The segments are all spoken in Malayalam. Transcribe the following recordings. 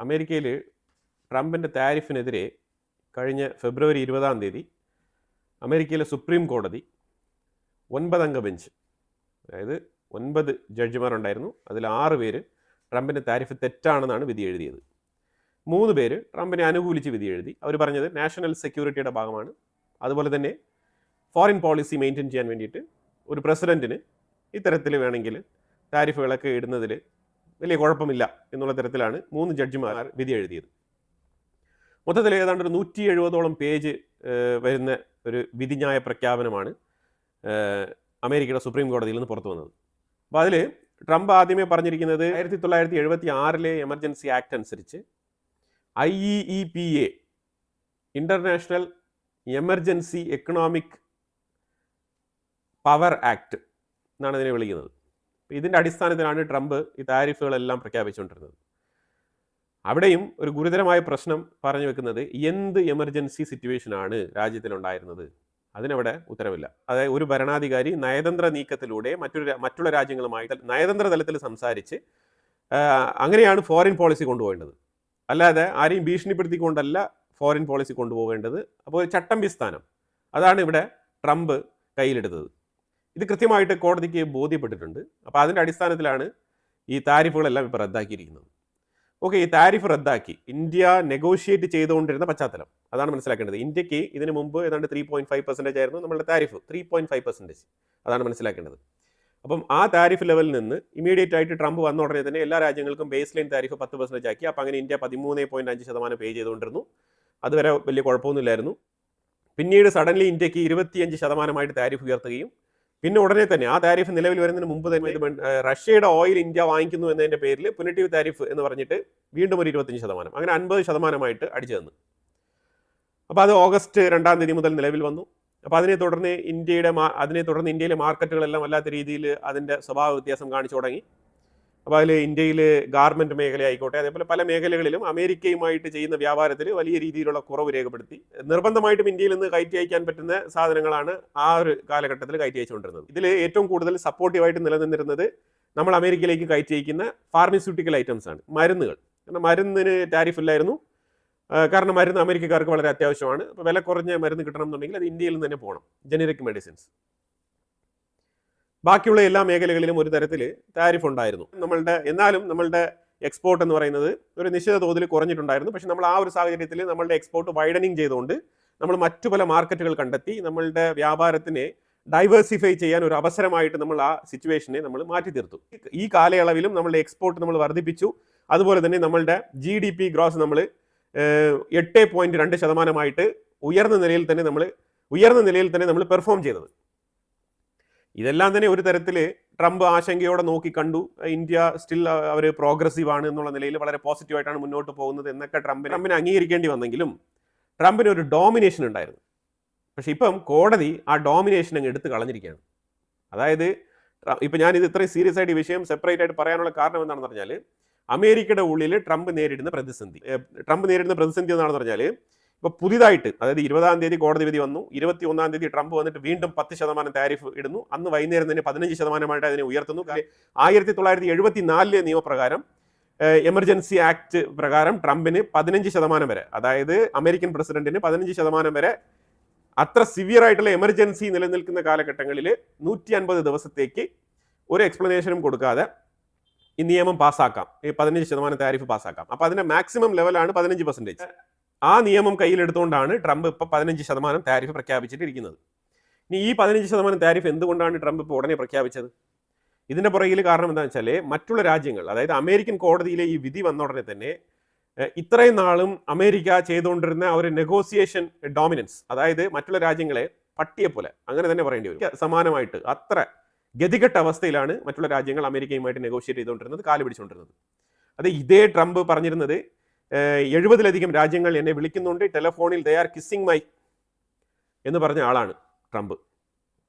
അമേരിക്കയിൽ ട്രംപിൻ്റെ താരിഫിനെതിരെ കഴിഞ്ഞ ഫെബ്രുവരി 20 അമേരിക്കയിലെ സുപ്രീം കോടതി 9-അംഗ ബെഞ്ച്, അതായത് 9 ജഡ്ജിമാരുണ്ടായിരുന്നു. അതിൽ 6 പേര് ട്രംപിൻ്റെ താരിഫ് തെറ്റാണെന്നാണ് വിധി എഴുതിയത്. 3 പേര് ട്രംപിനെ അനുകൂലിച്ച് വിധി എഴുതി. അവർ പറഞ്ഞത് നാഷണൽ സെക്യൂരിറ്റിയുടെ ഭാഗമാണ്, അതുപോലെ തന്നെ ഫോറിൻ പോളിസി മെയിൻറ്റെയിൻ ചെയ്യാൻ വേണ്ടിയിട്ട് ഒരു പ്രസിഡന്റിന് ഇത്തരത്തിൽ വേണമെങ്കിൽ താരിഫുകളൊക്കെ ഇടുന്നതിൽ വലിയ കുഴപ്പമില്ല എന്നുള്ള തരത്തിലാണ് 3 ജഡ്ജിമാർ വിധി എഴുതിയത്. മൊത്തത്തിൽ ഏതാണ്ട് ഒരു 170ഓളം പേജ് വരുന്ന ഒരു വിധിന്യായ പ്രഖ്യാപനമാണ് അമേരിക്കയുടെ സുപ്രീം കോടതിയിൽ നിന്ന് പുറത്തു വന്നത്. അപ്പോൾ അതിൽ ട്രംപ് ആദ്യമേ പറഞ്ഞിരിക്കുന്നത് 1976 എമർജൻസി ആക്ട് അനുസരിച്ച് IEEPA international emergency economic power act എന്നാണ് ഇതിനെ വിളിക്കുന്നത്. ഇതിൻ്റെ അടിസ്ഥാനത്തിലാണ് ട്രംപ് ഈ താരിഫുകളെല്ലാം പ്രഖ്യാപിച്ചുകൊണ്ടിരുന്നത്. അവിടെയും ഒരു ഗുരുതരമായ പ്രശ്നം പറഞ്ഞു വെക്കുന്നത് എന്ത് എമർജൻസി സിറ്റുവേഷനാണ് രാജ്യത്തിലുണ്ടായിരുന്നത്, അതിനവിടെ ഉത്തരവില്ല. അതായത് ഒരു ഭരണാധികാരി നയതന്ത്ര നീക്കത്തിലൂടെ മറ്റുള്ള രാജ്യങ്ങളുമായിട്ട് നയതന്ത്ര തലത്തിൽ സംസാരിച്ച് അങ്ങനെയാണ് ഫോറിൻ പോളിസി കൊണ്ടുപോകേണ്ടത്, അല്ലാതെ ആരെയും ഭീഷണിപ്പെടുത്തിക്കൊണ്ടല്ല ഫോറിൻ പോളിസി കൊണ്ടുപോകേണ്ടത്. അപ്പോൾ ഒരു ചട്ടമ്പി സ്ഥാനം അതാണ് ഇവിടെ ട്രംപ് കയ്യിലെടുത്തത്. ഇത് കൃത്യമായിട്ട് കോടതിക്ക് ബോധ്യപ്പെട്ടിട്ടുണ്ട്. അപ്പോൾ അതിൻ്റെ അടിസ്ഥാനത്തിലാണ് ഈ താരിഫുകളെല്ലാം ഇപ്പോൾ റദ്ദാക്കിയിരിക്കുന്നത്. ഓക്കെ, ഈ താരിഫ് റദ്ദാക്കി ഇന്ത്യ നെഗോഷിയേറ്റ് ചെയ്തുകൊണ്ടിരുന്ന പശ്ചാത്തലം അതാണ് മനസ്സിലാക്കേണ്ടത്. ഇന്ത്യക്ക് ഇതിന് മുമ്പ് ഏതാണ്ട് 3.5% ആയിരുന്നു നമ്മളുടെ താരിഫ്, 3.5%. അതാണ് മനസ്സിലാക്കേണ്ടത്. അപ്പം ആ താരിഫ് ലെവലിൽ നിന്ന് ഇമീഡിയറ്റ് ആയിട്ട് ട്രംപ് വന്ന ഉടനെ തന്നെ എല്ലാ രാജ്യങ്ങൾക്കും ബേസ് ലൈൻ താരിഫ് 10% ആക്കി. അപ്പം അങ്ങനെ ഇന്ത്യ 13.5% പേ ചെയ്തുകൊണ്ടിരുന്നു. അതുവരെ വലിയ കുഴപ്പമൊന്നുമില്ലായിരുന്നു. പിന്നീട് സഡൻലി ഇന്ത്യക്ക് 25% താരിഫ് ഉയർത്തുകയും പിന്നെ ഉടനെ തന്നെ ആ താരിഫ് നിലവിൽ വരുന്നതിന് മുമ്പ് തന്നെ റഷ്യയുടെ ഓയിൽ ഇന്ത്യ വാങ്ങിക്കുന്നു എന്നതിൻ്റെ പേരിൽ പുനറ്റീവ് താരിഫ് എന്ന് പറഞ്ഞിട്ട് വീണ്ടും ഒരു 25%, അങ്ങനെ 50% അടിച്ചു തന്നു. അപ്പോൾ അത് ഓഗസ്റ്റ് 2 മുതൽ നിലവിൽ വന്നു. അപ്പോൾ അതിനെ തുടർന്ന് ഇന്ത്യയിലെ മാർക്കറ്റുകളെല്ലാം വല്ലാത്ത രീതിയിൽ അതിൻ്റെ സ്വഭാവ വ്യത്യാസം കാണിച്ചു തുടങ്ങി. അപ്പോൾ അതിൽ ഇന്ത്യയിൽ ഗാർമെൻറ്റ് മേഖല ആയിക്കോട്ടെ, അതേപോലെ പല മേഖലകളിലും അമേരിക്കയുമായിട്ട് ചെയ്യുന്ന വ്യാപാരത്തിൽ വലിയ രീതിയിലുള്ള കുറവ് രേഖപ്പെടുത്തി. നിർബന്ധമായിട്ടും ഇന്ത്യയിൽ നിന്ന് കയറ്റി അയക്കാൻ പറ്റുന്ന സാധനങ്ങളാണ് ആ ഒരു കാലഘട്ടത്തിൽ കയറ്റി അയച്ചുകൊണ്ടിരുന്നത്. ഇതിൽ ഏറ്റവും കൂടുതൽ സപ്പോർട്ടീവായിട്ട് നിലനിന്നിരുന്നത് നമ്മൾ അമേരിക്കയിലേക്ക് കയറ്റി അയക്കുന്ന ഫാർമസ്യൂട്ടിക്കൽ ഐറ്റംസ് ആണ്, മരുന്നുകൾ. കാരണം മരുന്നിന് ടാരിഫ് ഇല്ലായിരുന്നു. കാരണം മരുന്ന് അമേരിക്കക്കാർക്ക് വളരെ അത്യാവശ്യമാണ്. അപ്പോൾ വില കുറഞ്ഞ മരുന്ന് കിട്ടണം എന്നുണ്ടെങ്കിൽ അത് ഇന്ത്യയിൽ നിന്ന് തന്നെ പോകണം, ജനറിക് മെഡിസിൻസ്. ബാക്കിയുള്ള എല്ലാ മേഖലകളിലും ഒരു തരത്തിൽ താരിഫ് ഉണ്ടായിരുന്നു. എന്നാലും നമ്മളുടെ എക്സ്പോർട്ട് എന്ന് പറയുന്നത് ഒരു നിശ്ചിത തോതിൽ കുറഞ്ഞിട്ടുണ്ടായിരുന്നു. പക്ഷെ നമ്മൾ ആ ഒരു സാഹചര്യത്തിൽ നമ്മളുടെ എക്സ്പോർട്ട് വൈഡനിങ് ചെയ്തുകൊണ്ട് നമ്മൾ മറ്റു പല മാർക്കറ്റുകൾ കണ്ടെത്തി നമ്മളുടെ വ്യാപാരത്തിനെ ഡൈവേഴ്സിഫൈ ചെയ്യാൻ ഒരു അവസരമായിട്ട് നമ്മൾ ആ സിറ്റുവേഷനെ നമ്മൾ മാറ്റി തീർത്തു. ഈ കാലയളവിലും നമ്മളുടെ എക്സ്പോർട്ട് നമ്മൾ വർദ്ധിപ്പിച്ചു. അതുപോലെ തന്നെ നമ്മളുടെ GDP ഗ്രോസ് നമ്മൾ 8.2% ഉയർന്ന നിലയിൽ തന്നെ നമ്മൾ പെർഫോം ചെയ്തത്. ഇതെല്ലാം തന്നെ ഒരു തരത്തിൽ ട്രംപ് ആശങ്കയോടെ നോക്കി കണ്ടു. ഇന്ത്യ സ്റ്റിൽ അവർ പ്രോഗ്രസീവ് ആണ് എന്നുള്ള നിലയിൽ വളരെ പോസിറ്റീവായിട്ടാണ് മുന്നോട്ട് പോകുന്നത് എന്നൊക്കെ ട്രംപിനെ അംഗീകരിക്കേണ്ടി വന്നെങ്കിലും ട്രംപിന് ഒരു ഡോമിനേഷൻ ഉണ്ടായിരുന്നു. പക്ഷെ ഇപ്പം കോടതി ആ ഡോമിനേഷൻ അങ്ങ് എടുത്ത് കളഞ്ഞിരിക്കുകയാണ്. അതായത് ഇപ്പം ഞാനിത് ഇത്രയും സീരിയസ് ആയിട്ട് ഈ വിഷയം സെപ്പറേറ്റ് ആയിട്ട് പറയാനുള്ള കാരണം എന്താണെന്ന് പറഞ്ഞാൽ അമേരിക്കയുടെ ഉള്ളിൽ ട്രംപ് നേരിടുന്ന പ്രതിസന്ധി എന്താണെന്ന് പറഞ്ഞാൽ ഇപ്പോൾ പുതിയതായിട്ട്, അതായത് 20 കോടതി വിധി വന്നു, 21 ട്രംപ് വന്നിട്ട് വീണ്ടും 10% താരിഫ് ഇടുന്നു. അന്ന് വൈകുന്നേരം തന്നെ 15% അതിനെ ഉയർത്തുന്നു. 1974 നിയമപ്രകാരം എമർജൻസി ആക്ട് പ്രകാരം ട്രംപിന് 15% വരെ, അതായത് അമേരിക്കൻ പ്രസിഡന്റിന് 15% വരെ അത്ര സിവിയർ ആയിട്ടുള്ള എമർജൻസി നിലനിൽക്കുന്ന കാലഘട്ടങ്ങളിൽ 150 ദിവസത്തേക്ക് ഒരു എക്സ്പ്ലനേഷനും കൊടുക്കാതെ ഈ നിയമം പാസ്സാക്കാം, ഈ 15% താരിഫ് പാസ്സാക്കാം. അപ്പോൾ അതിൻ്റെ മാക്സിമം ലെവലാണ് 15%. ആ നിയമം കയ്യിലെടുത്തുകൊണ്ടാണ് ട്രംപ് ഇപ്പോൾ 15% താരിഫ് പ്രഖ്യാപിച്ചിട്ടിരിക്കുന്നത്. ഇനി ഈ 15% താരിഫ് എന്തുകൊണ്ടാണ് ട്രംപ് ഇപ്പോൾ ഉടനെ പ്രഖ്യാപിച്ചത്? ഇതിൻ്റെ പുറകിൽ കാരണം എന്താണെന്ന് വെച്ചാൽ മറ്റുള്ള രാജ്യങ്ങൾ, അതായത് അമേരിക്കൻ കോടതിയിലെ ഈ വിധി വന്ന ഉടനെ തന്നെ ഇത്രയും നാളും അമേരിക്ക ചെയ്തുകൊണ്ടിരുന്ന ഒരു നെഗോസിയേഷൻ ഡോമിനൻസ്, അതായത് മറ്റുള്ള രാജ്യങ്ങളെ പട്ടിയെപ്പോലെ അങ്ങനെ തന്നെ പറയേണ്ടി വരും, സമാനമായിട്ട് അത്ര ഗതികെട്ട അവസ്ഥയിലാണ് മറ്റുള്ള രാജ്യങ്ങൾ അമേരിക്കയുമായിട്ട് നെഗോഷിയേറ്റ് ചെയ്തുകൊണ്ടിരുന്നത്, കാല് പിടിച്ചുകൊണ്ടിരുന്നത്. അത് ഇതേ ട്രംപ് പറഞ്ഞിരുന്നത് 70-ലധികം രാജ്യങ്ങൾ എന്നെ വിളിക്കുന്നുണ്ട്, ടെലഫോണിൽ ദേ ആർ കിസ്സിങ് മൈ എന്ന് പറഞ്ഞ ആളാണ് ട്രംപ്.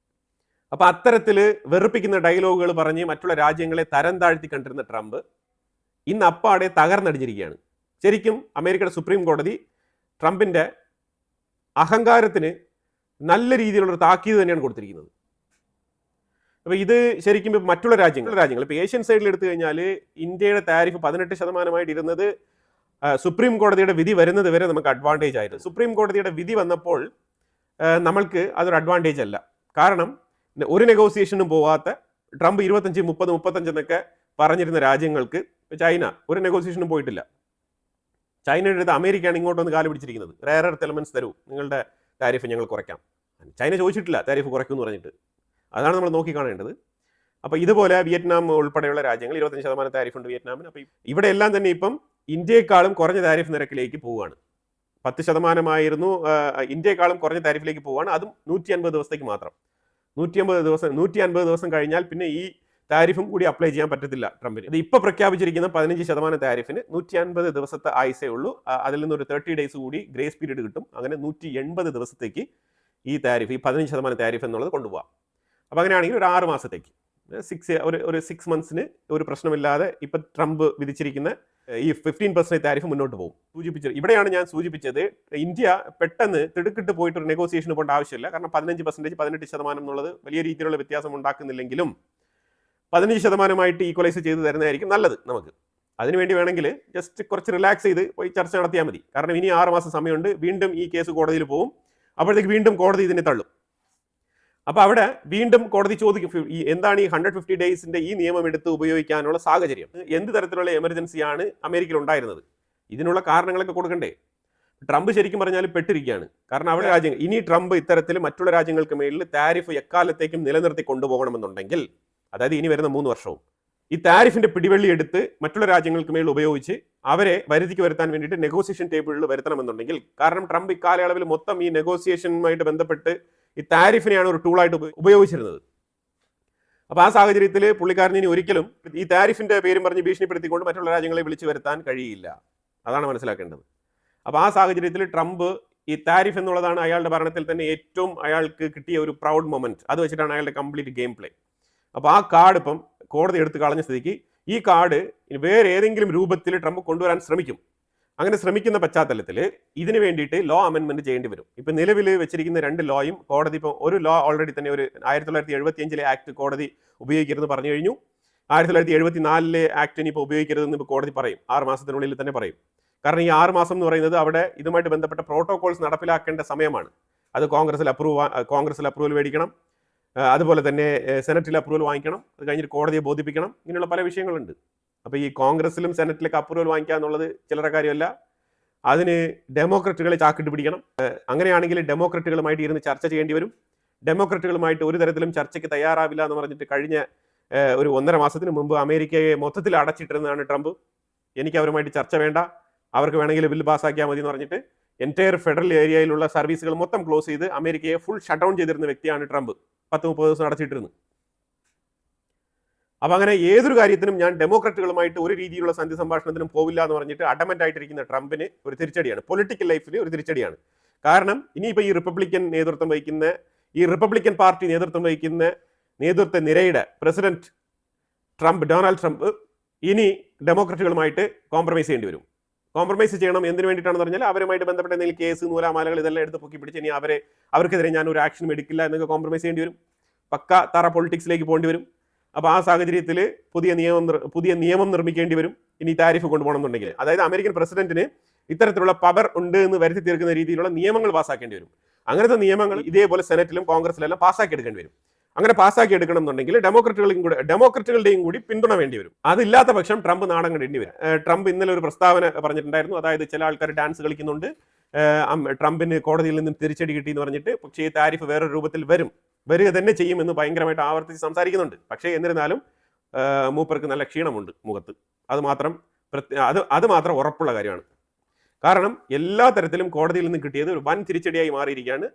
അപ്പോൾ അത്തരത്തിൽ വെറുപ്പിക്കുന്ന ഡയലോഗുകൾ പറഞ്ഞ് മറ്റുള്ള രാജ്യങ്ങളെ തരം താഴ്ത്തി കണ്ടിരുന്ന ട്രംപ് ഇന്ന് അപ്പാടെ തകർന്നടിഞ്ഞിരിക്കുകയാണ്. ശരിക്കും അമേരിക്കയുടെ സുപ്രീം കോടതി ട്രംപിൻ്റെ അഹങ്കാരത്തിന് നല്ല രീതിയിലുള്ളൊരു താക്കീത് തന്നെയാണ് കൊടുത്തിരിക്കുന്നത്. അപ്പോൾ ഇത് ശരിക്കും മറ്റുള്ള രാജ്യങ്ങൾ ഇപ്പോൾ ഏഷ്യൻ സൈഡിൽ എടുത്തു കഴിഞ്ഞാൽ ഇന്ത്യയുടെ താരിഫ് 18% ഇരുന്നത് സുപ്രീം കോടതിയുടെ വിധി വരുന്നത് വരെ നമുക്ക് അഡ്വാൻറ്റേജ് ആയിരുന്നു. സുപ്രീം കോടതിയുടെ വിധി വന്നപ്പോൾ നമ്മൾക്ക് അതൊരു അഡ്വാൻറ്റേജ് അല്ല. കാരണം ഒരു നെഗോസിയേഷനും പോവാത്ത ട്രംപ് 25, 30, 35 എന്നൊക്കെ പറഞ്ഞിരുന്ന രാജ്യങ്ങൾക്ക് ചൈന ഒരു നെഗോസിയേഷനും പോയിട്ടില്ല. ചൈനയുടെ അടുത്ത് അമേരിക്കയാണ് ഇങ്ങോട്ടൊന്ന് കാല് പിടിച്ചിരിക്കുന്നത്. റെയർ എർത്ത് എലമെന്റ്സ് തരൂ, നിങ്ങളുടെ താരിഫ് ഞങ്ങൾ കുറയ്ക്കാം. ചൈന ചോദിച്ചിട്ടില്ല താരിഫ് കുറയ്ക്കും എന്ന് പറഞ്ഞിട്ട്. അതാണ് നമ്മൾ നോക്കിക്കാണേണ്ടത്. അപ്പോൾ ഇതുപോലെ വിയറ്റ്നാം ഉൾപ്പെടെയുള്ള രാജ്യങ്ങൾ 25% താരിഫുണ്ട് വിയറ്റ്നാമിന്. അപ്പോൾ ഇവിടെ എല്ലാം തന്നെ ഇപ്പം ഇന്ത്യയെക്കാളും കുറഞ്ഞ താരിഫ് നിരക്കിലേക്ക് പോവുകയാണ്. 10% ഇന്ത്യയെക്കാളും കുറഞ്ഞ താരിഫിലേക്ക് പോവുകയാണ്. അതും 150 ദിവസത്തേക്ക് മാത്രം. 150 ദിവസം കഴിഞ്ഞാൽ പിന്നെ ഈ താരിഫും കൂടി അപ്ലൈ ചെയ്യാൻ പറ്റത്തില്ല ട്രംപിന്. ഇത് ഇപ്പോൾ പ്രഖ്യാപിച്ചിരിക്കുന്ന 15% താരിഫിന് 150 ദിവസത്തെ ആയുസേ ഉള്ളൂ. അതിൽ നിന്ന് ഒരു 30 ഡേയ്സ് കൂടി ഗ്രേസ് പീരീഡ് കിട്ടും. അങ്ങനെ 180 ദിവസത്തേക്ക് ഈ താരിഫ്, ഈ 15% താരിഫ് എന്നുള്ളത് കൊണ്ടുപോകാം. അപ്പോൾ അങ്ങനെയാണെങ്കിൽ ഒരു 6 മാസത്തേക്ക് ഒരു 6 മന്ത്സിന് ഒരു പ്രശ്നമില്ലാതെ ഇപ്പം ട്രംപ് വിധിച്ചിരിക്കുന്ന ഈ 15% താരിഫ് മുന്നോട്ട് പോകും. ഇവിടെയാണ് ഞാൻ സൂചിപ്പിച്ചത്, ഇന്ത്യ പെട്ടെന്ന് തിടുക്കിട്ട് പോയിട്ട് ഒരു നെഗോസിയേഷന് പോകേണ്ട ആവശ്യമില്ല. കാരണം 15%, 18% എന്നുള്ളത് വലിയ രീതിയിലുള്ള വ്യത്യാസം ഉണ്ടാക്കുന്നില്ലെങ്കിലും 15% ഈക്വലൈസ് ചെയ്ത് തരുന്നതായിരിക്കും നല്ലത് നമുക്ക്. അതിനുവേണ്ടി വേണമെങ്കിൽ ജസ്റ്റ് കുറച്ച് റിലാക്സ് ചെയ്ത് പോയി ചർച്ച നടത്തിയാൽ മതി. കാരണം ഇനി 6 മാസം സമയമുണ്ട്. വീണ്ടും ഈ കേസ് കോടതിയിൽ പോകും. അപ്പോഴത്തേക്ക് വീണ്ടും കോടതി ഇതിനെ തള്ളും. അപ്പോൾ അവിടെ വീണ്ടും കോടതി ചോദിക്കും, എന്താണ് ഈ 150 ഡേയ്സിന്റെ ഈ നിയമം എടുത്ത് ഉപയോഗിക്കാനുള്ള സാഹചര്യം, എന്ത് തരത്തിലുള്ള എമർജൻസിയാണ് അമേരിക്കയിൽ ഉണ്ടായിരുന്നത്, ഇതിനുള്ള കാരണങ്ങളൊക്കെ കൊടുക്കണ്ടേ? ട്രംപ് ശരിക്കും പറഞ്ഞാൽ പെട്ടിരിക്കുകയാണ്. കാരണം അവിടെ രാജ്യങ്ങൾ ഇനി ട്രംപ് ഇത്തരത്തിൽ മറ്റുള്ള രാജ്യങ്ങൾക്ക് മേലിൽ താരിഫ് എക്കാലത്തേക്കും നിലനിർത്തി കൊണ്ടുപോകണമെന്നുണ്ടെങ്കിൽ, അതായത് ഇനി വരുന്ന 3 വർഷവും ഈ താരിഫിന്റെ പിടിവള്ളി എടുത്ത് മറ്റുള്ള രാജ്യങ്ങൾക്ക് മേൽ ഉപയോഗിച്ച് അവരെ വരുതിക്ക് വരുത്താൻ വേണ്ടിയിട്ട് നെഗോസിയേഷൻ ടേബിളിൽ വരുത്തണമെന്നുണ്ടെങ്കിൽ, കാരണം ട്രംപ് ഇക്കാലയളവിൽ മൊത്തം ഈ നെഗോസിയേഷനുമായിട്ട് ബന്ധപ്പെട്ട് ഈ താരിഫിനെയാണ് ഒരു ടൂളായിട്ട് ഉപയോഗിച്ചിരുന്നത്. അപ്പോൾ ആ സാഹചര്യത്തിൽ പുള്ളിക്കാരന് ഇനി ഒരിക്കലും ഈ താരിഫിന്റെ പേരും പറഞ്ഞ് ഭീഷണിപ്പെടുത്തിക്കൊണ്ട് മറ്റുള്ള രാജ്യങ്ങളെ വിളിച്ചു വരുത്താൻ കഴിയില്ല. അതാണ് മനസ്സിലാക്കേണ്ടത്. അപ്പോൾ ആ സാഹചര്യത്തിൽ ട്രംപ് ഈ താരിഫ് എന്നുള്ളതാണ് അയാളുടെ ഭരണത്തിൽ തന്നെ ഏറ്റവും അയാൾക്ക് കിട്ടിയ ഒരു പ്രൗഡ് മൊമെന്റ്. അത് വെച്ചിട്ടാണ് അയാളുടെ കംപ്ലീറ്റ് ഗെയിം പ്ലേ. അപ്പോൾ ആ കാർഡ് ഇപ്പം കോടതി എടുത്ത് കളഞ്ഞ സ്ഥിതിക്ക് ഈ കാർഡ് വേറെ ഏതെങ്കിലും രൂപത്തിൽ ട്രംപ് കൊണ്ടുവരാൻ ശ്രമിക്കും. അങ്ങനെ ശ്രമിക്കുന്ന പശ്ചാത്തലത്തിൽ ഇതിന് വേണ്ടിയിട്ട് ലോ അമെൻമെന്റ് ചെയ്യേണ്ടി വരും. ഇപ്പം നിലവിൽ വെച്ചിരിക്കുന്ന 2 ലോയും കോടതി ഇപ്പോൾ ഒരു ലോ ഓൾറെഡി തന്നെ ഒരു 1975 ആക്ട് കോടതി ഉപയോഗിക്കരുതെന്ന് പറഞ്ഞു കഴിഞ്ഞു. 1974 ആക്ടിന് ഇപ്പോൾ ഉപയോഗിക്കരുതെന്ന് ഇപ്പോൾ കോടതി പറയും. 6 മാസത്തിനുള്ളിൽ തന്നെ പറയും. കാരണം ഈ 6 മാസം എന്ന് പറയുന്നത് അവിടെ ഇതുമായിട്ട് ബന്ധപ്പെട്ട പ്രോട്ടോകോൾസ് നടപ്പിലാക്കേണ്ട സമയമാണ്. അത് കോൺഗ്രസിൽ അപ്രൂവൽ മേടിക്കണം, അതുപോലെ തന്നെ സെനറ്റിൽ അപ്രൂവൽ വാങ്ങിക്കണം, അത് കഴിഞ്ഞിട്ട് കോടതിയെ ബോധിപ്പിക്കണം. ഇങ്ങനെയുള്ള പല വിഷയങ്ങളുണ്ട്. അപ്പോൾ ഈ കോൺഗ്രസിലും സെനറ്റിലൊക്കെ അപ്രൂവൽ വാങ്ങിക്കുക എന്നുള്ളത് ചില്ലറ കാര്യമല്ല. അതിന് ഡെമോക്രറ്റുകളെ ചാക്കിട്ട് പിടിക്കണം. അങ്ങനെയാണെങ്കിൽ ഡെമോക്രറ്റുകളുമായിട്ട് ഇരുന്ന് ചർച്ച ചെയ്യേണ്ടി വരും. ഡെമോക്രറ്റുകളുമായിട്ട് ഒരു തരത്തിലും ചർച്ചയ്ക്ക് തയ്യാറാവില്ല എന്ന് പറഞ്ഞിട്ട് കഴിഞ്ഞ ഒരു 1.5 മാസത്തിന് മുമ്പ് അമേരിക്കയെ മൊത്തത്തിൽ അടച്ചിട്ടിരുന്നതാണ് ട്രംപ്. എനിക്ക് അവരുമായിട്ട് ചർച്ച വേണ്ട, അവർക്ക് വേണമെങ്കിൽ ബില്ല് പാസ്സാക്കിയാൽ മതി എന്ന് പറഞ്ഞിട്ട് എൻറ്റയർ ഫെഡറൽ ഏരിയയിലുള്ള സർവീസുകൾ മൊത്തം ക്ലോസ് ചെയ്ത് അമേരിക്കയെ ഫുൾ ഷട്ട് ഡൗൺ ചെയ്തിരുന്ന വ്യക്തിയാണ് ട്രംപ്. 10-30 ദിവസം അടച്ചിട്ടിരുന്നു. അപ്പോൾ അങ്ങനെ ഏതൊരു കാര്യത്തിനും ഞാൻ ഡെമോക്രറ്റുകളുമായിട്ട് ഒരു രീതിയിലുള്ള സന്ധി സംഭാഷണത്തിനും പോവില്ല എന്ന് പറഞ്ഞിട്ട് അഡമന്റ് ആയിട്ടിരിക്കുന്ന ട്രംപിന് ഒരു തിരിച്ചടിയാണ്, പൊളിറ്റിക്കൽ ലൈഫിൽ ഒരു തിരിച്ചടിയാണ്. കാരണം ഇനിയിപ്പോൾ ഈ റിപ്പബ്ലിക്കൻ പാർട്ടി നേതൃത്വം വഹിക്കുന്ന നേതൃത്വ നിരയുടെ പ്രസിഡന്റ് ഡൊണാൾഡ് ട്രംപ് ഇനി ഡെമോക്രറ്റുകളുമായിട്ട് കോംപ്രമൈസ് ചെയ്യേണ്ടി വരും. കോംപ്രമൈസ് ചെയ്യണം. എന്തിനു വേണ്ടിയിട്ടാണെന്ന് പറഞ്ഞാൽ അവരുമായിട്ട് ബന്ധപ്പെട്ട എന്തെങ്കിലും കേസ്, നൂലാമാലകൾ ഇതെല്ലാം എടുത്ത് പൊക്കി പിടിച്ച് ഇനി അവർക്കെതിരെ ഞാൻ ഒരു ആക്ഷനും എടുക്കില്ല എന്നൊക്കെ കോംപ്രമൈസ് ചെയ്യേണ്ടി വരും. പക്ക തറ പൊളിറ്റിക്സിലേക്ക് പോകേണ്ടി വരും. അപ്പോൾ ആ സാഹചര്യത്തിൽ പുതിയ നിയമം നിർമ്മിക്കേണ്ടി വരും ഇനി താരിഫ് കൊണ്ടുപോകണം എന്നുണ്ടെങ്കിൽ. അതായത് അമേരിക്കൻ പ്രസിഡന്റിന് ഇത്തരത്തിലുള്ള പവർ ഉണ്ട് എന്ന് വരുത്തി തീർക്കുന്ന രീതിയിലുള്ള നിയമങ്ങൾ പാസ്സാക്കേണ്ടി വരും. അങ്ങനത്തെ നിയമങ്ങൾ ഇതേപോലെ സെനറ്റിലും കോൺഗ്രസിലെല്ലാം പാസ്സാക്കി എടുക്കേണ്ടി വരും. അങ്ങനെ പാസ്സാക്കി എടുക്കണം എന്നുണ്ടെങ്കിൽ ഡെമോക്രറ്റുകളുടെയും കൂടി പിന്തുണ വേണ്ടി വരും. അതില്ലാത്ത പക്ഷം ട്രംപ് നാണം കണ്ടേണ്ടി വരും. ട്രംപ് ഇന്നലെ ഒരു പ്രസ്താവന പറഞ്ഞിട്ടുണ്ടായിരുന്നു. അതായത് ചില ആൾക്കാർ ഡാൻസ് കളിക്കുന്നുണ്ട്, ട്രംപിന് കോടതിയിൽ നിന്നും തിരിച്ചടി കിട്ടി എന്ന് പറഞ്ഞിട്ട്. പക്ഷേ ഈ താരിഫ് വേറൊരു രൂപത്തിൽ വരിക തന്നെ ചെയ്യുമെന്ന് ഭയങ്കരമായിട്ട് ആവർത്തിച്ച് സംസാരിക്കുന്നുണ്ട്. പക്ഷേ എന്നിരുന്നാലും മൂപ്പർക്ക് നല്ല ക്ഷീണമുണ്ട് മുഖത്ത്. അത് മാത്രം ഉറപ്പുള്ള കാര്യമാണ്. കാരണം എല്ലാ തരത്തിലും കോടതിയിൽ നിന്ന് കിട്ടിയത് ഒരു വൻ തിരിച്ചടിയായി മാറിയിരിക്കുകയാണ്.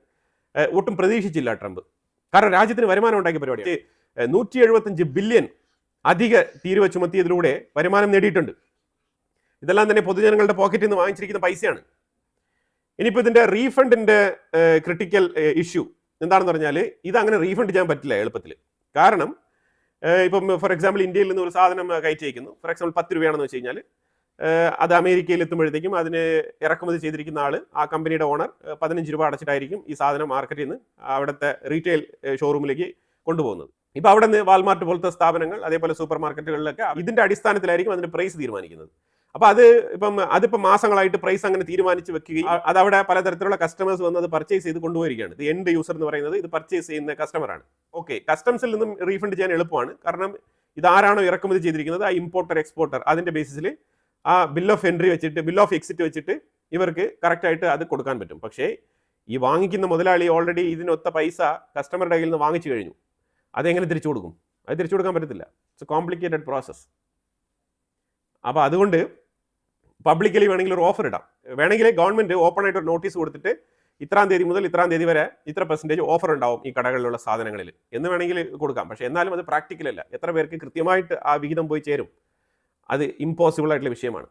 ഒട്ടും പ്രതീക്ഷിച്ചില്ല ട്രംപ്. കാരണം രാജ്യത്തിന് വരുമാനം ഉണ്ടാക്കിയ പരിപാടി 175 ബില്യൺ അധിക തീരുവ ചുമത്തിയതിലൂടെ വരുമാനം നേടിയിട്ടുണ്ട്. ഇതെല്ലാം തന്നെ പൊതുജനങ്ങളുടെ പോക്കറ്റിൽ നിന്ന് വാങ്ങിച്ചിരിക്കുന്ന പൈസയാണ്. ഇനിയിപ്പോൾ ഇതിന്റെ റീഫണ്ടിന്റെ ക്രിട്ടിക്കൽ ഇഷ്യൂ എന്താണെന്ന് പറഞ്ഞാൽ ഇതങ്ങനെ റീഫണ്ട് ചെയ്യാൻ പറ്റില്ല എളുപ്പത്തിൽ. കാരണം ഇപ്പം ഫോർ എക്സാമ്പിൾ ഇന്ത്യയിൽ നിന്ന് ഒരു സാധനം കയറ്റി അയക്കുന്നു. ഫോർ എക്സാമ്പിൾ 10 രൂപയാണെന്ന് വെച്ച് കഴിഞ്ഞാൽ അത് അമേരിക്കയിൽ എത്തുമ്പോഴത്തേക്കും അതിന് ഇറക്കുമതി ചെയ്തിരിക്കുന്ന ആൾ, ആ കമ്പനിയുടെ ഓണർ 15 രൂപ അടച്ചിട്ടായിരിക്കും ഈ സാധനം മാർക്കറ്റിൽ നിന്ന് അവിടുത്തെ റീറ്റെയിൽ ഷോറൂമിലേക്ക് കൊണ്ടുപോകുന്നത്. ഇപ്പോൾ അവിടെ നിന്ന് വാൾമാർട്ട് പോലത്തെ സ്ഥാപനങ്ങൾ, അതേപോലെ സൂപ്പർ മാർക്കറ്റുകളിലൊക്കെ ഇതിന്റെ അടിസ്ഥാനത്തിലായിരിക്കും അതിന്റെ പ്രൈസ് തീരുമാനിക്കുന്നത്. അപ്പോൾ അതിപ്പം മാസങ്ങളായിട്ട് പ്രൈസ് അങ്ങനെ തീരുമാനിച്ച് വെക്കുകയും അതവിടെ പലതരത്തിലുള്ള കസ്റ്റമേഴ്സ് വന്ന് അത് പർച്ചേസ് ചെയ്ത് കൊണ്ടുവരികയാണ്. ഇത് എൻഡ് യൂസർ എന്ന് പറയുന്നത് ഇത് പർച്ചേസ് ചെയ്യുന്ന കസ്റ്റമറാണ്. ഓക്കെ, കസ്റ്റംസിൽ നിന്നും റീഫണ്ട് ചെയ്യാൻ എളുപ്പമാണ്. കാരണം ഇതാരാണോ ഇറക്കുമതി ചെയ്തിരിക്കുന്നത്, ആ ഇമ്പോർട്ടർ എക്സ്പോർട്ടർ, അതിന്റെ ബേസിസിൽ ആ ബിൽ ഓഫ് എൻട്രി വെച്ചിട്ട്, ബിൽ ഓഫ് എക്സിറ്റ് വെച്ചിട്ട് ഇവർക്ക് കറക്റ്റായിട്ട് അത് കൊടുക്കാൻ പറ്റും. പക്ഷേ ഈ വാങ്ങിക്കുന്ന മുതലാളി ഓൾറെഡി ഇതിനൊത്ത പൈസ കസ്റ്റമറുടെ കയ്യിൽ നിന്ന് വാങ്ങിച്ചു കഴിഞ്ഞു. അതെങ്ങനെ തിരിച്ചു കൊടുക്കും? അത് തിരിച്ചു കൊടുക്കാൻ പറ്റത്തില്ല. It's A complicated process. അപ്പോൾ അതുകൊണ്ട് പബ്ലിക്കലി വേണമെങ്കിൽ ഒരു ഓഫർ ഇടാം. വേണമെങ്കിൽ ഗവൺമെന്റ് ഓപ്പൺ ആയിട്ട് ഒരു നോട്ടീസ് കൊടുത്തിട്ട് ഇത്രാം തീയതി മുതൽ ഇത്രാം തീയതി വരെ ഇത്ര പെർസെൻറ്റേജ് ഓഫർ ഉണ്ടാവും ഈ കടകളിലുള്ള സാധനങ്ങളിൽ എന്ന് വേണമെങ്കിൽ കൊടുക്കാം. പക്ഷേ എന്നാലും അത് പ്രാക്ടിക്കൽ അല്ല. എത്ര പേർക്ക് കൃത്യമായിട്ട് ആ വിഹിതം പോയി ചേരും? അത് ഇമ്പോസിബിൾ ആയിട്ടുള്ള വിഷയമാണ്.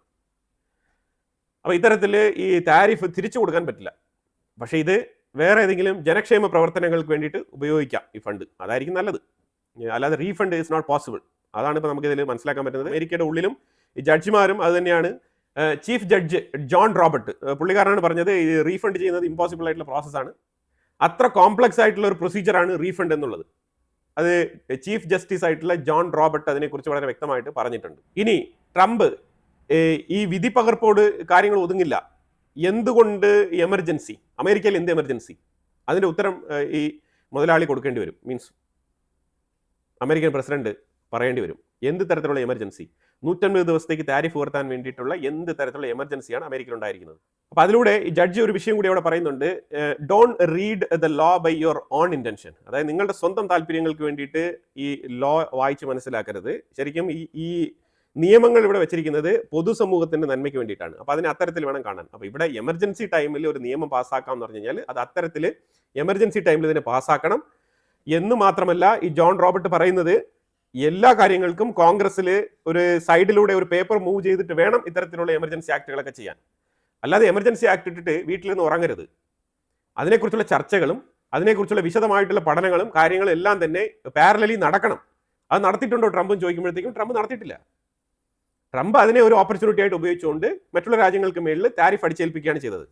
അപ്പോൾ ഇത്തരത്തിൽ ഈ താരിഫ് തിരിച്ചു കൊടുക്കാൻ പറ്റില്ല. പക്ഷേ ഇത് വേറെ ഏതെങ്കിലും ജനക്ഷേമ പ്രവർത്തനങ്ങൾക്ക് വേണ്ടിയിട്ട് ഉപയോഗിക്കാം ഈ ഫണ്ട്. അതായിരിക്കും നല്ലത്. അല്ലാതെ റീഫണ്ട് ഈസ് നോട്ട് പോസിബിൾ. അതാണ് ഇപ്പോൾ നമുക്കിതിൽ മനസ്സിലാക്കാൻ പറ്റുന്നത്. അമേരിക്കയുടെ ഉള്ളിലും ഈ ജഡ്ജിമാരും അത് തന്നെയാണ്. ചീഫ് ജഡ്ജ് ജോൺ റോബർട്ട് പുള്ളിക്കാരനാണ് പറഞ്ഞത് ഈ റീഫണ്ട് ചെയ്യുന്നത് ഇമ്പോസിബിൾ ആയിട്ടുള്ള പ്രോസസ്സാണ്. അത്ര കോംപ്ലക്സ് ആയിട്ടുള്ള ഒരു പ്രൊസീജിയറാണ് റീഫണ്ട് എന്നുള്ളത്. അത് ചീഫ് ജസ്റ്റിസ് ആയിട്ടുള്ള ജോൺ റോബർട്ട് അതിനെക്കുറിച്ച് വളരെ വ്യക്തമായിട്ട് പറഞ്ഞിട്ടുണ്ട്. ഇനി ട്രംപ് ഈ വിധി പകർപ്പോട് കാര്യങ്ങൾ ഒതുങ്ങില്ല. എന്തുകൊണ്ട് എമർജൻസി? അമേരിക്കയിൽ എന്ത് എമർജൻസി? അതിൻ്റെ ഉത്തരം ഈ മുതലാളി കൊടുക്കേണ്ടി വരും. മീൻസ് അമേരിക്കൻ പ്രസിഡന്റ് പറയേണ്ടി വരും. എന്ത് തരത്തിലുള്ള എമർജൻസി? 150 ദിവസത്തേക്ക് താരിഫ് ഉയർത്താൻ വേണ്ടിയിട്ടുള്ള എന്ത് തരത്തിലുള്ള എമർജൻസിയാണ് അമേരിക്കയിൽ ഉണ്ടായിരിക്കുന്നത്? അപ്പോൾ അതിലൂടെ ഈ ജഡ്ജി ഒരു വിഷയം കൂടി അവിടെ പറയുന്നുണ്ട്. Don't read the law by your own intention. അതായത് നിങ്ങളുടെ സ്വന്തം താല്പര്യങ്ങൾക്ക് വേണ്ടിയിട്ട് ഈ ലോ വായിച്ച് മനസ്സിലാക്കരുത്. ശരിക്കും ഈ നിയമങ്ങൾ ഇവിടെ വെച്ചിരിക്കുന്നത് പൊതുസമൂഹത്തിന്റെ നന്മയ്ക്ക് വേണ്ടിയിട്ടാണ്. അപ്പോൾ അതിനെ അത്തരത്തിൽ വേണം കാണാൻ. അപ്പോൾ ഇവിടെ എമർജൻസി ടൈമിൽ ഒരു നിയമം പാസ്സാക്കാം എന്ന് പറഞ്ഞു കഴിഞ്ഞാൽ അത് അത്തരത്തിൽ എമർജൻസി ടൈമിൽ ഇതിനെ പാസ്സാക്കണം എന്ന് മാത്രമല്ല, ഈ ജോൺ റോബർട്ട് പറയുന്നത് എല്ലാ കാര്യങ്ങൾക്കും കോൺഗ്രസ്സിൽ ഒരു സൈഡിലൂടെ ഒരു പേപ്പർ മൂവ് ചെയ്തിട്ട് വേണം ഇത്തരത്തിലുള്ള എമർജൻസി ആക്ടുകളൊക്കെ ചെയ്യാൻ. അല്ലാതെ എമർജൻസി ആക്ട് ഇട്ടിട്ട് വീട്ടിൽ നിന്ന് ഉറങ്ങരുത്. അതിനെക്കുറിച്ചുള്ള ചർച്ചകളും അതിനെക്കുറിച്ചുള്ള വിശദമായിട്ടുള്ള പഠനങ്ങളും കാര്യങ്ങളും എല്ലാം തന്നെ പാരലലി നടക്കണം. അത് നടത്തിയിട്ടുണ്ടോ ട്രംപും ചോദിക്കുമ്പോഴത്തേക്കും ട്രംപ് നടത്തിയിട്ടില്ല. ട്രംപ് അതിനെ ഒരു ഓപ്പർച്യൂണിറ്റി ആയിട്ട് ഉപയോഗിച്ചുകൊണ്ട് മറ്റുള്ള രാജ്യങ്ങൾക്ക് മേളിൽ താരിഫ് അടിച്ചേൽപ്പിക്കുകയാണ് ചെയ്തത്.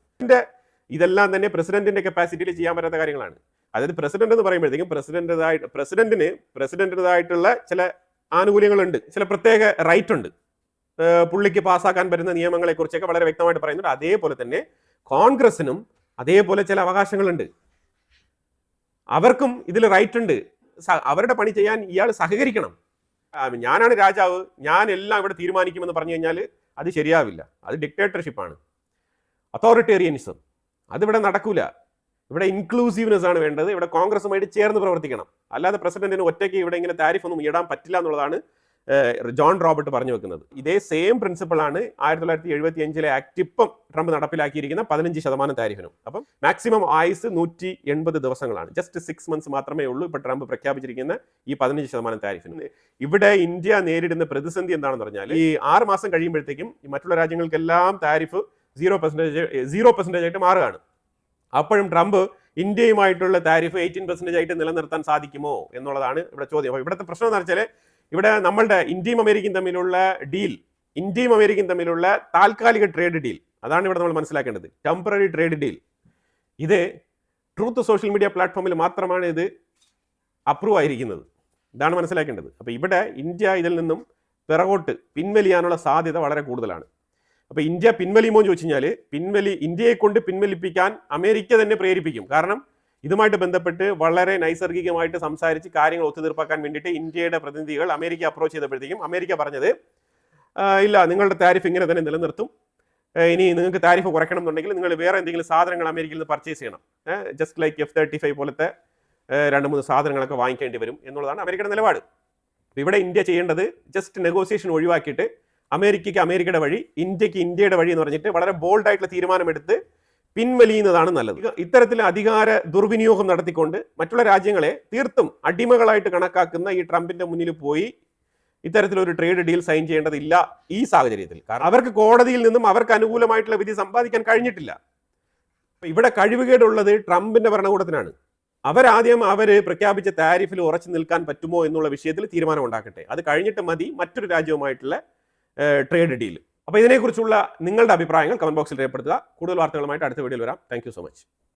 ഇതെല്ലാം തന്നെ പ്രസിഡന്റിന്റെ കപ്പാസിറ്റിയിൽ ചെയ്യാൻ പറ്റാത്ത കാര്യങ്ങളാണ്. അതായത് പ്രസിഡന്റ് എന്ന് പറയുമ്പോഴത്തേക്കും പ്രസിഡന്റിൻ്റെതായിട്ടുള്ള ചില ആനുകൂല്യങ്ങളുണ്ട്, ചില പ്രത്യേക റൈറ്റ് ഉണ്ട്. പുള്ളിക്ക് പാസ്സാക്കാൻ പറ്റുന്ന നിയമങ്ങളെ കുറിച്ചൊക്കെ വളരെ വ്യക്തമായിട്ട് പറയുന്നുണ്ട്. അതേപോലെ തന്നെ കോൺഗ്രസിനും അതേപോലെ ചില അവകാശങ്ങളുണ്ട്. അവർക്കും ഇതിൽ റൈറ്റ് ഉണ്ട്. അവരുടെ പണി ചെയ്യാൻ ഇയാൾ സഹകരിക്കണം. ഞാനാണ് രാജാവ്, ഞാൻ എല്ലാം ഇവിടെ തീരുമാനിക്കുമെന്ന് പറഞ്ഞു കഴിഞ്ഞാൽ അത് ശരിയാവില്ല. അത് ഡിക്റ്റേറ്റർഷിപ്പാണ്, അതോറിറ്റേറിയനിസം. അതിവിടെ നടക്കൂല. ഇവിടെ ഇൻക്ലൂസീവ്നെസ് ആണ് വേണ്ടത്. ഇവിടെ കോൺഗ്രസുമായിട്ട് ചേർന്ന് പ്രവർത്തിക്കണം. അല്ലാതെ പ്രസിഡന്റിന് ഒറ്റയ്ക്ക് ഇവിടെ ഇങ്ങനെ താരിഫ് ഒന്നും ഇടാൻ പറ്റില്ല എന്നുള്ളതാണ് ജോൺ റോബർട്ട് പറഞ്ഞു വെക്കുന്നത്. ഇതേ സെയിം പ്രിൻസിപ്പിളാണ് 1975 ആക്ട് ഇപ്പം ട്രംപ് നടപ്പിലാക്കിയിരിക്കുന്ന 15% താരിഫിനും. അപ്പം മാക്സിമം ആയുസ് 180 ദിവസങ്ങളാണ്. ജസ്റ്റ് 6 months മാത്രമേ ഉള്ളൂ ഇപ്പൊ ട്രംപ് പ്രഖ്യാപിച്ചിരിക്കുന്ന ഈ 15% താരിഫിനും. ഇവിടെ ഇന്ത്യ നേരിടുന്ന പ്രതിസന്ധി എന്താണെന്ന് പറഞ്ഞാൽ ഈ 6 മാസം കഴിയുമ്പോഴത്തേക്കും മറ്റുള്ള രാജ്യങ്ങൾക്കെല്ലാം താരിഫ് 0% ആയിട്ട് മാറുകയാണ്. അപ്പോഴും ട്രംപ് ഇന്ത്യയുമായിട്ടുള്ള താരിഫ് 18% ആയിട്ട് നിലനിർത്താൻ സാധിക്കുമോ എന്നുള്ളതാണ് ഇവിടെ ചോദ്യം. അപ്പോൾ ഇവിടുത്തെ പ്രശ്നം എന്ന് വെച്ചാൽ ഇവിടെ നമ്മളുടെ ഇന്ത്യയും അമേരിക്കയും തമ്മിലുള്ള താൽക്കാലിക ട്രേഡ് ഡീൽ, അതാണ് ഇവിടെ നമ്മൾ മനസ്സിലാക്കേണ്ടത്. Temporary trade deal. ഇത് ട്രൂത്ത് സോഷ്യൽ മീഡിയ പ്ലാറ്റ്ഫോമിൽ മാത്രമാണ് ഇത് അപ്രൂവ് ആയിരിക്കുന്നത്. ഇതാണ് മനസ്സിലാക്കേണ്ടത്. അപ്പോൾ ഇവിടെ ഇന്ത്യ ഇതിൽ നിന്നും പിറകോട്ട് പിൻവലിയാനുള്ള സാധ്യത വളരെ കൂടുതലാണ്. അപ്പോൾ ഇന്ത്യ പിൻവലിയുമോ എന്ന് ചോദിച്ചു കഴിഞ്ഞാൽ ഇന്ത്യയെ കൊണ്ട് പിൻവലിപ്പിക്കാൻ അമേരിക്ക തന്നെ പ്രേരിപ്പിക്കും. കാരണം ഇതുമായിട്ട് ബന്ധപ്പെട്ട് വളരെ നൈസർഗികമായിട്ട് സംസാരിച്ച് കാര്യങ്ങൾ ഒത്തുതീർപ്പാക്കാൻ വേണ്ടിയിട്ട് ഇന്ത്യയുടെ പ്രതിനിധികൾ അമേരിക്ക അപ്രോച്ച് ചെയ്തപ്പോഴത്തേക്കും അമേരിക്ക പറഞ്ഞത് ഇല്ല, നിങ്ങളുടെ താരിഫ് ഇങ്ങനെ തന്നെ നിലനിർത്തും. ഇനി നിങ്ങൾക്ക് താരിഫ് കുറയ്ക്കണം എന്നുണ്ടെങ്കിൽ നിങ്ങൾ വേറെ എന്തെങ്കിലും സാധനങ്ങൾ അമേരിക്കയിൽ നിന്ന് പർച്ചേസ് ചെയ്യണം. ജസ്റ്റ് ലൈക്ക് F-35 പോലത്തെ 2-3 സാധനങ്ങളൊക്കെ വാങ്ങിക്കേണ്ടി വരും എന്നുള്ളതാണ് അമേരിക്കയുടെ നിലപാട്. ഇവിടെ ഇന്ത്യ ചെയ്യേണ്ടത് ജസ്റ്റ് നെഗോസിയേഷൻ ഒഴിവാക്കിയിട്ട് അമേരിക്കയ്ക്ക് അമേരിക്കയുടെ വഴി, ഇന്ത്യക്ക് ഇന്ത്യയുടെ വഴി എന്ന് പറഞ്ഞിട്ട് വളരെ ബോൾഡ് ആയിട്ടുള്ള തീരുമാനമെടുത്ത് പിൻവലിയുന്നതാണ് നല്ലത്. ഇത്തരത്തിൽ അധികാര ദുർവിനിയോഗം നടത്തിക്കൊണ്ട് മറ്റുള്ള രാജ്യങ്ങളെ തീർത്തും അടിമകളായിട്ട് കണക്കാക്കുന്ന ഈ ട്രംപിന്റെ മുന്നിൽ പോയി ഇത്തരത്തിലൊരു ട്രേഡ് ഡീൽ സൈൻ ചെയ്യേണ്ടതില്ല ഈ സാഹചര്യത്തിൽ. കാരണം അവർക്ക് കോടതിയിൽ നിന്നും അവർക്ക് അനുകൂലമായിട്ടുള്ള വിധി സമ്പാദിക്കാൻ കഴിഞ്ഞിട്ടില്ല. ഇവിടെ കഴിവുകേടുള്ളത് ട്രംപിന്റെ ഭരണകൂടത്തിനാണ്. അവരാദ്യം പ്രഖ്യാപിച്ച താരിഫിൽ ഉറച്ചു നിൽക്കാൻ പറ്റുമോ എന്നുള്ള വിഷയത്തിൽ തീരുമാനം ഉണ്ടാക്കട്ടെ. അത് കഴിഞ്ഞിട്ട് മതി മറ്റൊരു രാജ്യവുമായിട്ടുള്ള ട്രേഡ് ഡീൽ. അപ്പോൾ ഇതിനെക്കുറിച്ചുള്ള നിങ്ങളുടെ അഭിപ്രായങ്ങൾ കമന്റ് ബോക്സിൽ രേഖപ്പെടുത്തുക. കൂടുതൽ വാർത്തകളുമായിട്ട് അടുത്ത വീഡിയോയിൽ വരാം. Thank you so much.